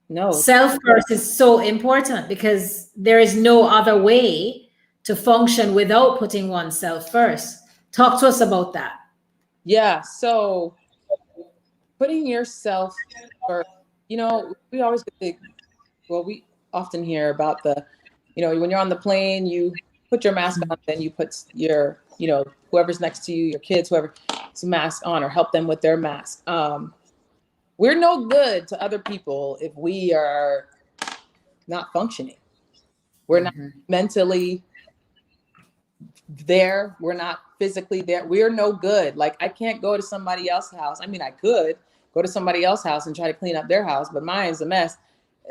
No. Self first is so important, because there is no other way to function without putting oneself first. Talk to us about that. Yeah. So putting yourself first, we always we often hear about when you're on the plane, you put your mask on, then you put your, whoever's next to you, your kids, whoever's mask on, or help them with their mask. We're no good to other people if we are not functioning. We're not mentally there. We're not physically there. We're no good. Like, I can't go to somebody else's house. I mean, I could go to somebody else's house and try to clean up their house, but mine's a mess.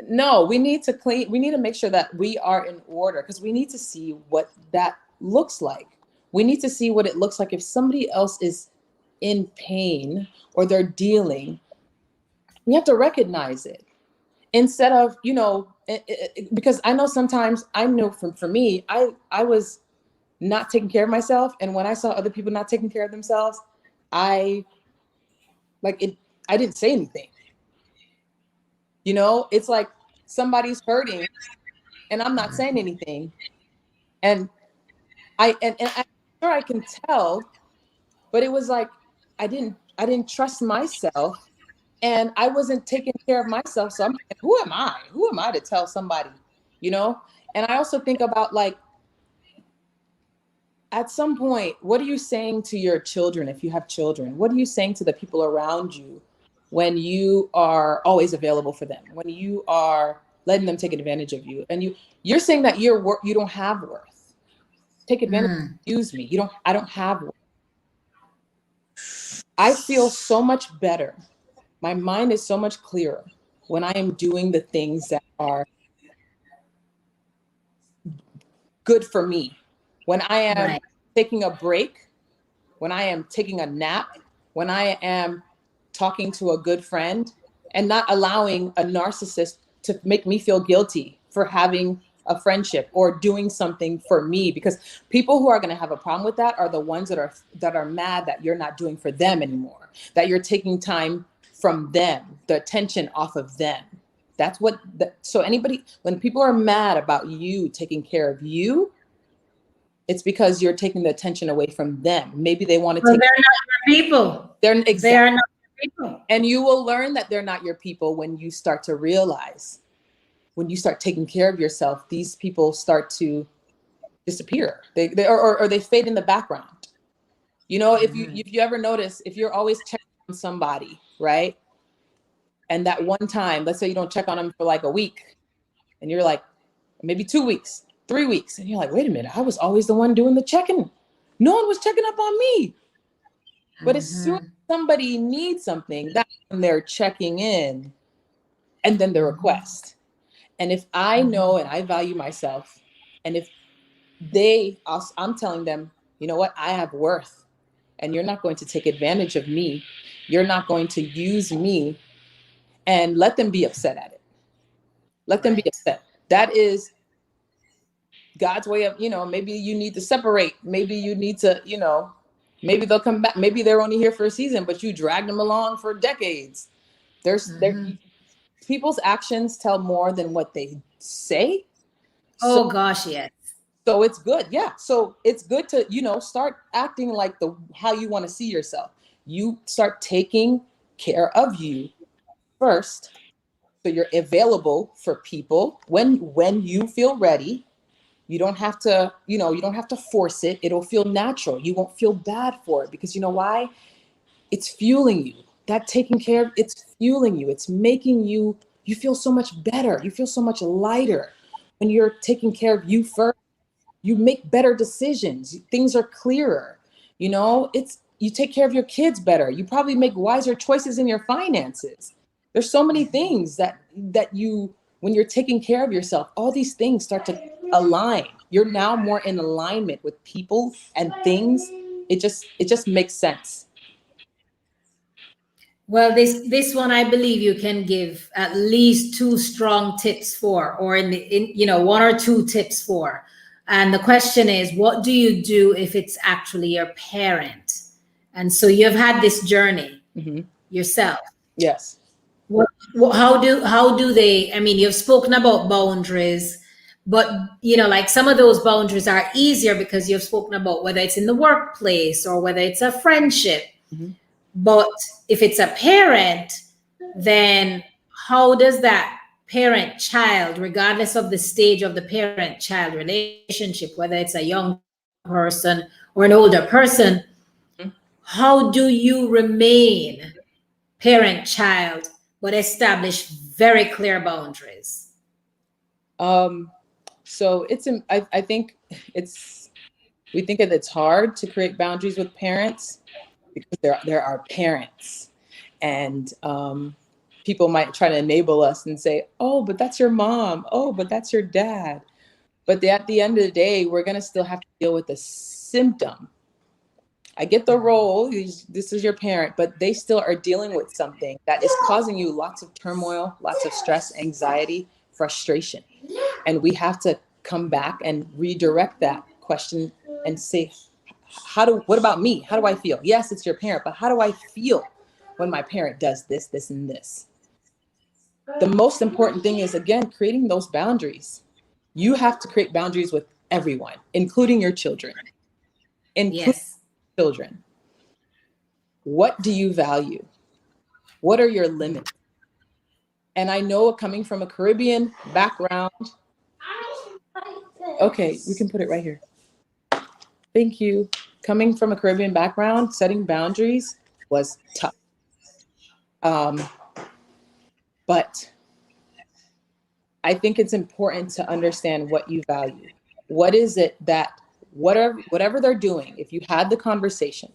No, we need to make sure that we are in order, because we need to see what that looks like. We need to see what it looks like if somebody else is in pain or they're dealing. We have to recognize it instead of, because I know sometimes, I know for me, I was not taking care of myself. And when I saw other people not taking care of themselves, I didn't say anything. It's like somebody's hurting and I'm not saying anything. And I'm sure I can tell, but it was like, I didn't trust myself, and I wasn't taking care of myself. So I'm thinking, who am I to tell somebody, And I also think about, like, at some point, what are you saying to your children? If you have children, what are you saying to the people around you when you are always available for them, when you are letting them take advantage of you, and you're saying that you don't have worth. Take advantage, use me. I don't have worth. I feel so much better. My mind is so much clearer when I am doing the things that are good for me. When I am taking a break, when I am taking a nap, when I am talking to a good friend, and not allowing a narcissist to make me feel guilty for having a friendship or doing something for me. Because people who are going to have a problem with that are the ones that are mad that you're not doing for them anymore, that you're taking time from them, the attention off of them. So when people are mad about you taking care of you, it's because you're taking the attention away from them. Maybe they want to take. They're not your people. They are not your people. And you will learn that they're not your people when you start to realize, when you start taking care of yourself, these people start to disappear. They fade in the background. If you ever notice, if you're always checking on somebody, right? And that one time, let's say you don't check on them for like a week, and you're like, maybe 2 weeks, 3 weeks. And you're like, wait a minute, I was always the one doing the checking. No one was checking up on me. But as soon as somebody needs something, that's when they're checking in, and then the request. And if I know and I value myself, and if I'm telling them, you know what, I have worth, and you're not going to take advantage of me. You're not going to use me, and let them be upset at it. Let them be upset. That is God's way of, maybe you need to separate. Maybe you need to, maybe they'll come back. Maybe they're only here for a season, but you drag them along for decades. People's actions tell more than what they say. Gosh, yes. So it's good. Yeah. So it's good to, start acting like how you want to see yourself. You start taking care of you first. So you're available for people when you feel ready. You don't have to, you don't have to force it. It'll feel natural. You won't feel bad for it, because you know why? It's fueling you. That taking care of, it's fueling you. It's making you feel so much better. You feel so much lighter when you're taking care of you first. You make better decisions. Things are clearer. You take care of your kids better. You probably make wiser choices in your finances. There's so many things that you, when you're taking care of yourself, all these things start to align. you're now more in alignment with people and things. It just makes sense. Well, this one I believe you can give at least two strong tips for, or one or two tips for. And the question is, what do you do if it's actually your parent? And so you've had this journey yourself. Yes. How do they? I mean, you've spoken about boundaries, but like some of those boundaries are easier because you've spoken about whether it's in the workplace or whether it's a friendship. But if it's a parent, then how does that parent child, regardless of the stage of the parent child relationship, whether it's a young person or an older person, how do you remain parent child but establish very clear boundaries? So I think we think that it's hard to create boundaries with parents because there are parents, and people might try to enable us and say, oh, but that's your mom. Oh, but that's your dad. But at the end of the day, we're going to still have to deal with the symptom. I get the role, this is your parent, but they still are dealing with something that is causing you lots of turmoil, lots of stress, anxiety, frustration. And we have to come back and redirect that question and say, what about me? How do I feel? Yes, it's your parent, but how do I feel when my parent does this, this, and this? The most important thing is, again, creating those boundaries. You have to create boundaries with everyone, including your children. Children. What do you value? What are your limits? And I know, coming from a Caribbean background. Okay, we can put it right here. Thank you. Coming from a Caribbean background, setting boundaries was tough. But I think it's important to understand what you value. What is it that, whatever they're doing, if you had the conversation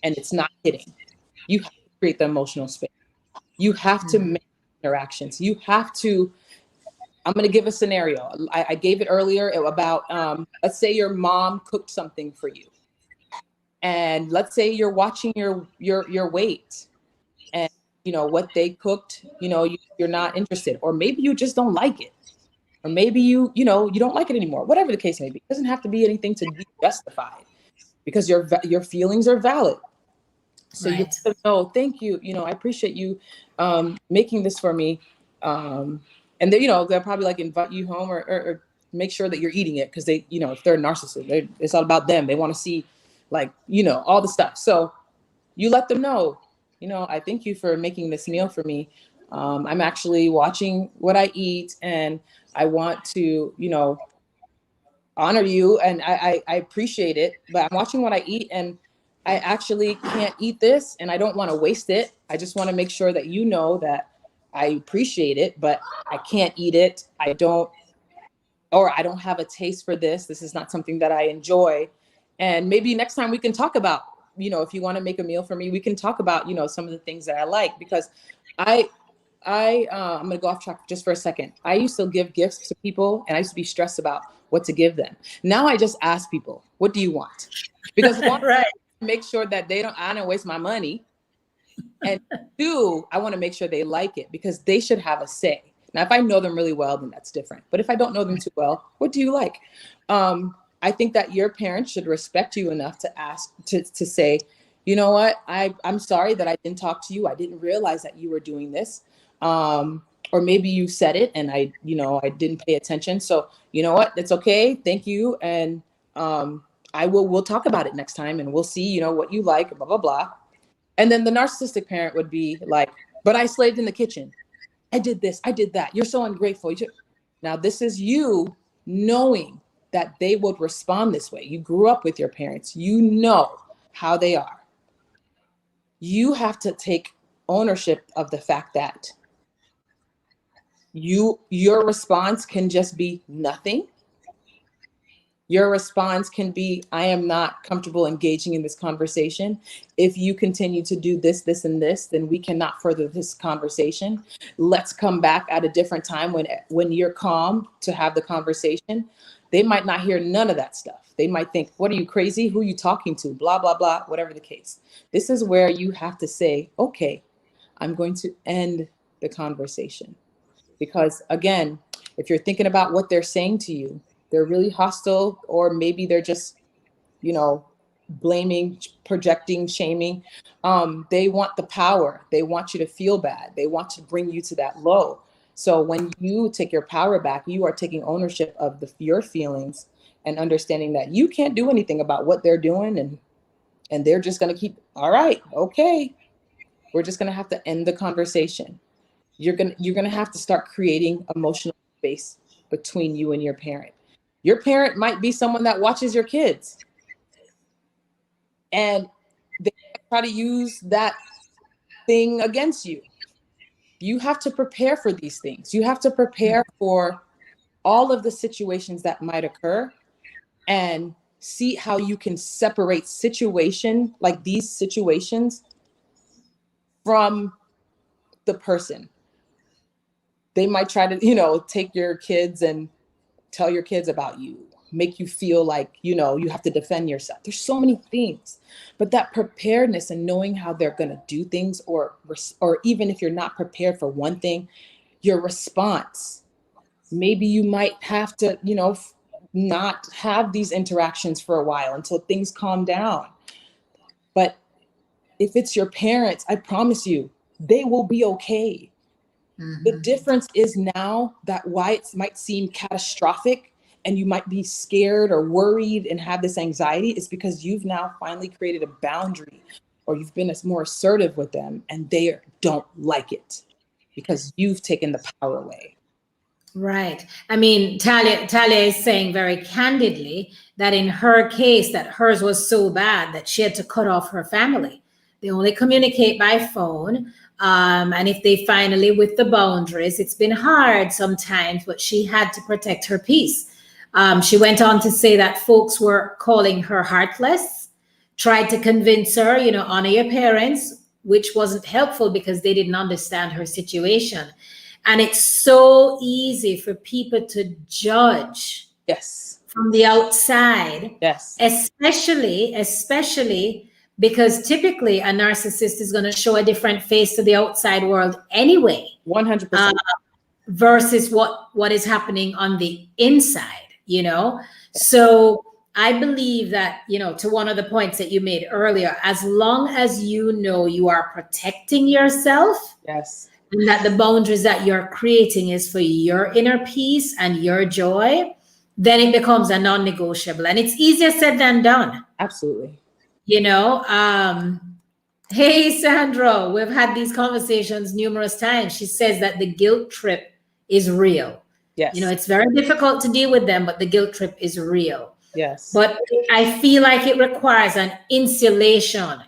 and it's not hitting, you have to create the emotional space. You have to make interactions. You have to, I'm going to give a scenario. I gave it earlier about, let's say your mom cooked something for you. And let's say you're watching your weight, and what they cooked, you're not interested, or maybe you just don't like it, or maybe you don't like it anymore. Whatever the case may be, it doesn't have to be anything to be justified, because your feelings are valid. So you have to know, thank you, I appreciate you making this for me, and then they'll probably like invite you home or make sure that you're eating it, because they, if they're a narcissist, it's all about them. They want to see, like, all the stuff. So you let them know, I thank you for making this meal for me. I'm actually watching what I eat, and I want to, honor you, and I appreciate it, but I'm watching what I eat, and I actually can't eat this, and I don't want to waste it. I just want to make sure that that I appreciate it, but I can't eat it. I don't have a taste for this. This is not something that I enjoy. And maybe next time we can talk about, if you want to make a meal for me, we can talk about, some of the things that I like, because I'm going to go off track just for a second. I used to give gifts to people, and I used to be stressed about what to give them. Now I just ask people, what do you want? Because one, make sure that I don't waste my money. And two, I want to make sure they like it, because they should have a say. Now, if I know them really well, then that's different. But if I don't know them too well, what do you like? I think that your parents should respect you enough to ask, to say, you know what, I'm sorry that I didn't talk to you. I didn't realize that you were doing this. Or maybe you said it and I didn't pay attention. So you know what, it's okay. Thank you. And we'll talk about it next time, and we'll see, what you like, blah, blah, blah. And then the narcissistic parent would be like, but I slaved in the kitchen. I did this, I did that. You're so ungrateful. Now this is you knowing that they would respond this way. You grew up with your parents. You know how they are. You have to take ownership of the fact that your response can just be nothing, Your response can be, I am not comfortable engaging in this conversation. If you continue to do this, this, and this, then we cannot further this conversation. Let's come back at a different time when you're calm to have the conversation. They might not hear none of that stuff. They might think, what are you, crazy? Who are you talking to? Blah, blah, blah, whatever the case. This is where you have to say, okay, I'm going to end the conversation. Because again, if you're thinking about what they're saying to you, they're really hostile, or maybe they're just, blaming, projecting, shaming. They want the power. They want you to feel bad. They want to bring you to that low. So when you take your power back, you are taking ownership of your feelings and understanding that you can't do anything about what they're doing. And they're just going to keep, all right, okay, we're just going to have to end the conversation. You're going to have to start creating emotional space between you and your parent. Your parent might be someone that watches your kids, and they try to use that thing against you. You have to prepare for these things. You have to prepare for all of the situations that might occur and see how you can separate these situations from the person. They might try to, take your kids and tell your kids about you, make you feel like, you have to defend yourself. There's so many things, but that preparedness and knowing how they're going to do things, or even if you're not prepared for one thing, your response, maybe you might have to, not have these interactions for a while until things calm down. But if it's your parents, I promise you, they will be okay. Mm-hmm. The difference is now that why it might seem catastrophic and you might be scared or worried and have this anxiety is because you've now finally created a boundary, or you've been more assertive with them, and they don't like it because you've taken the power away. Right. I mean, Talia is saying very candidly that in her case, that hers was so bad that she had to cut off her family. They only communicate by phone. And if they finally, with the boundaries, it's been hard sometimes, but she had to protect her peace. She went on to say that folks were calling her heartless, tried to convince her, honor your parents, which wasn't helpful because they didn't understand her situation. And it's so easy for people to judge. Yes. From the outside. Yes. Especially because typically a narcissist is going to show a different face to the outside world anyway. 100%. Versus what is happening on the inside, So I believe that, to one of the points that you made earlier, as long as you are protecting yourself. Yes. And that the boundaries that you're creating is for your inner peace and your joy, then it becomes a non-negotiable. And it's easier said than done. Absolutely. Hey, Sandra, we've had these conversations numerous times. She says that the guilt trip is real. Yes. It's very difficult to deal with them, but the guilt trip is real. Yes. But I feel like it requires an insulation,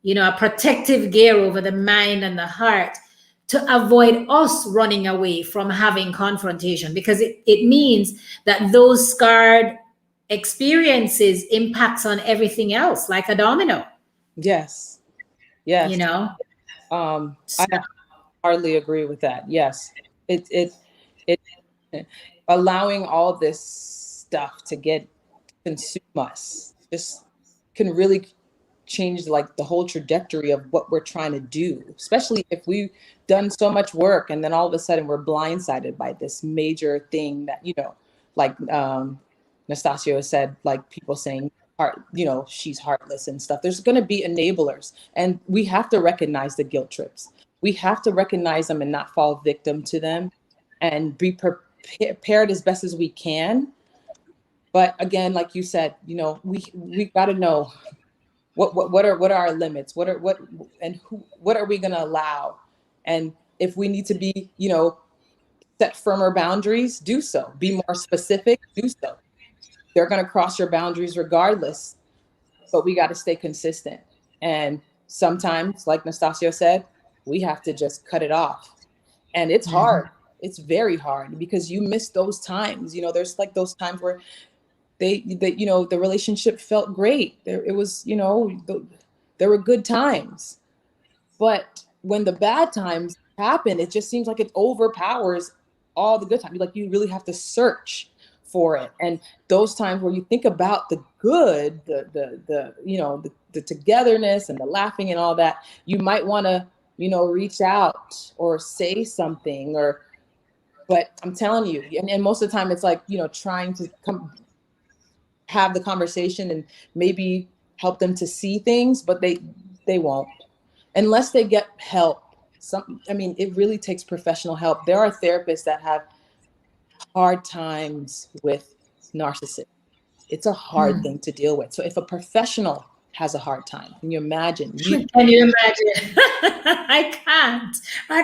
a protective gear over the mind and the heart to avoid us running away from having confrontation, because it means that those scarred experiences impacts on everything else like a domino. Yes. Yes. I hardly agree with that. Yes. It allowing all this stuff to consume us just can really change the whole trajectory of what we're trying to do, especially if we've done so much work and then all of a sudden we're blindsided by this major thing that, Nastasio said, people saying, she's heartless and stuff. There's going to be enablers, and we have to recognize the guilt trips. We have to recognize them and not fall victim to them, and be prepared as best as we can. But again, like you said, we got to know what are our limits? What are we going to allow? And if we need to be, set firmer boundaries, do so. Be more specific, do so. They're going to cross your boundaries regardless, but we got to stay consistent. And sometimes, like Nastasio said, we have to just cut it off. And it's hard. It's very hard because you miss those times. There's those times where you know, the relationship felt great. It was, you know, there were good times. But when the bad times happen, it just seems like it overpowers all the good times. Like you really have to search for it. And those times where you think about the good, the you know, the togetherness and the laughing and all that, you might want to, you know, reach out or say something or, but I'm telling you, and most of the time it's like, you know, trying to have the conversation and maybe help them to see things, but they won't unless they get help. I mean, it really takes professional help. There are therapists that have hard times with narcissists. It's a hard thing to deal with. So if a professional has a hard time, can you imagine? Can you imagine? I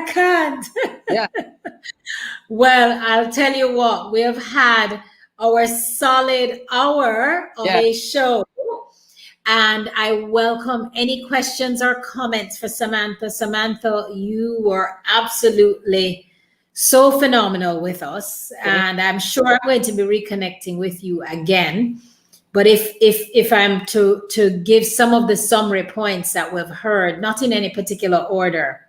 can't. Yeah. Well, I'll tell you what, we have had our solid hour of Yeah. a show. And I welcome any questions or comments for Samantha. Samantha, you were absolutely so phenomenal with us. And I'm sure I'm going to be reconnecting with you again. But if I'm to give some of the summary points that we've heard, not in any particular order,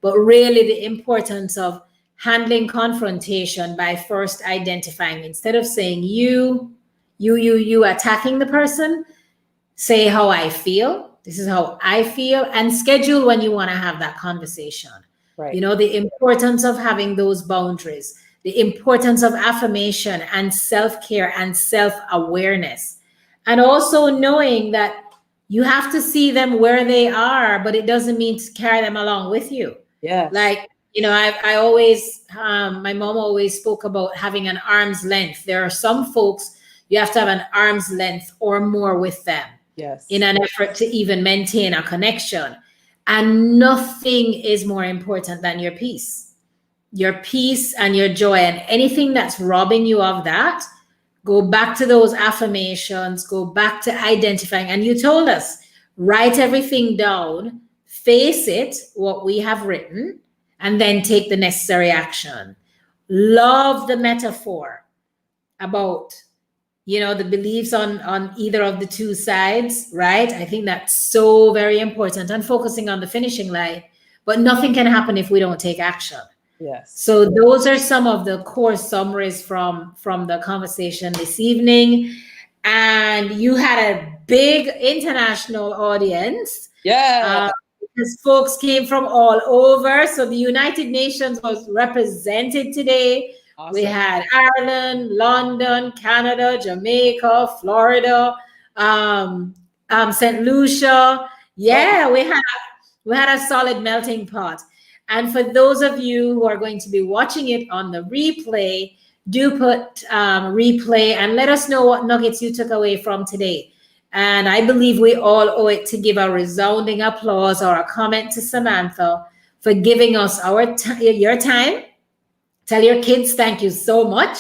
but really the importance of handling confrontation by first identifying, instead of saying you attacking the person, say how I feel. This is how I feel, and schedule when you want to have that conversation. Right. You know, the importance of having those boundaries, the importance of affirmation and self-care and self-awareness. And also knowing that you have to see them where they are, but it doesn't mean to carry them along with you. Yes. Like, you know, I always, my mom always spoke about having an arm's length. There are some folks you have to have an arm's length or more with them. Yes. In an effort to even maintain a connection. And nothing is more important than your peace and your joy. And anything that's robbing you of that, go back to those affirmations, go back to identifying. And you told us, write everything down, face it, what we have written, and then take the necessary action. Love the metaphor about, you know, the beliefs on either of the two sides, right? I think that's so very important, and focusing on the finishing line, but nothing can happen if we don't take action. Yes. So those are some of the core summaries from the conversation this evening. And you had a big international audience. Yeah. Because folks came from all over. So the United Nations was represented today. Awesome. We had Ireland, London, Canada, Jamaica, Florida, St. Lucia. Yeah, we had a solid melting pot. And for those of you who are going to be watching it on the replay, do put replay and let us know what nuggets you took away from today. And I believe we all owe it to give a resounding applause or a comment to Samantha for giving us your time. Tell your kids thank you so much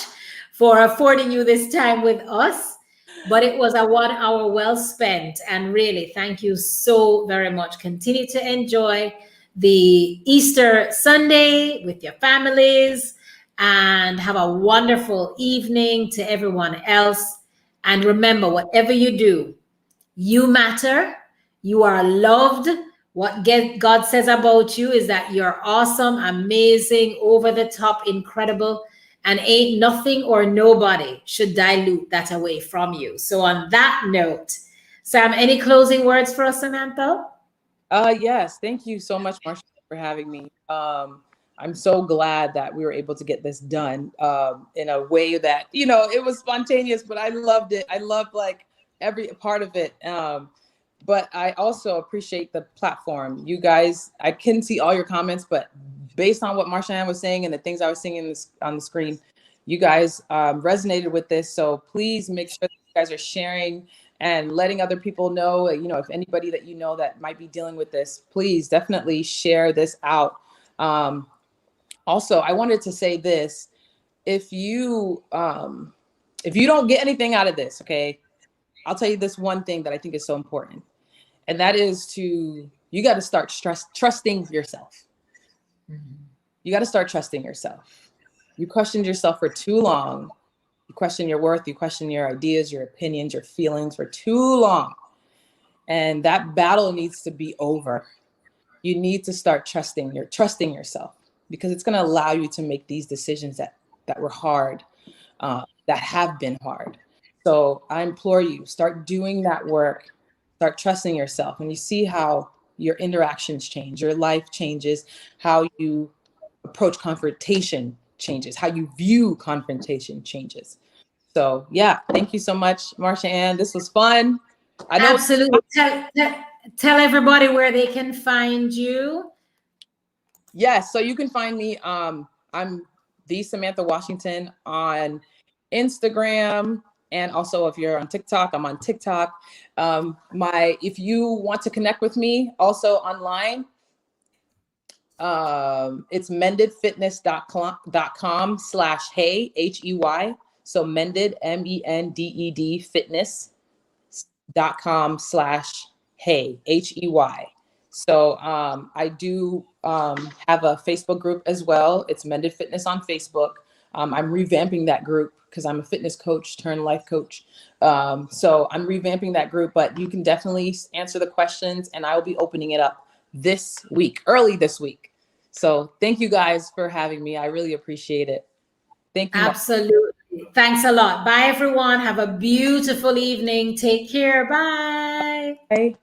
for affording you this time with us. But it was a 1 hour well spent. And really, thank you so very much. Continue to enjoy the Easter Sunday with your families and have a wonderful evening to everyone else. And remember, whatever you do, you matter. You are loved. What God says about you is that you're awesome, amazing, over the top, incredible, and ain't nothing or nobody should dilute that away from you. So on that note, Sam, any closing words for us, Samantha? Yes. Thank you so much, Marsha, for having me. I'm so glad that we were able to get this done in a way that, you know, it was spontaneous, but I loved it. I loved like every part of it. But I also appreciate the platform. You guys, I couldn't see all your comments, but based on what Marsha-Ann was saying and the things I was seeing on the screen, you guys resonated with this. So please make sure that you guys are sharing and letting other people know, you know, if anybody that you know that might be dealing with this, please definitely share this out. Also, I wanted to say this, if you don't get anything out of this, okay, I'll tell you this one thing that I think is so important. And that is you got to start trusting yourself. Mm-hmm. You got to start trusting yourself. You questioned yourself for too long. You question your worth, you question your ideas, your opinions, your feelings for too long. And that battle needs to be over. You need to start trusting yourself, because it's going to allow you to make these decisions that were hard, that have been hard. So I implore you, start doing that work, start trusting yourself, and you see how your interactions change, your life changes, how you approach confrontation changes, how you view confrontation changes. So yeah, thank you so much, Marsha-Ann. This was fun. I know. Absolutely. Tell everybody where they can find you. Yes, so you can find me. I'm the Samantha Washington on Instagram, and also if you're on TikTok, I'm on TikTok. If you want to connect with me also online, it's mendedfitness.com/hey, HEY. So mended, MENDED fitness.com/hey, HEY. So I do have a Facebook group as well. It's Mended Fitness on Facebook. I'm revamping that group because I'm a fitness coach turned life coach. So I'm revamping that group, but you can definitely answer the questions, and I will be opening it up this week, early this week. So thank you guys for having me. I really appreciate it. Thank you, Mark. Absolutely. Thanks a lot. Bye, everyone. Have a beautiful evening. Take care. Bye. Bye.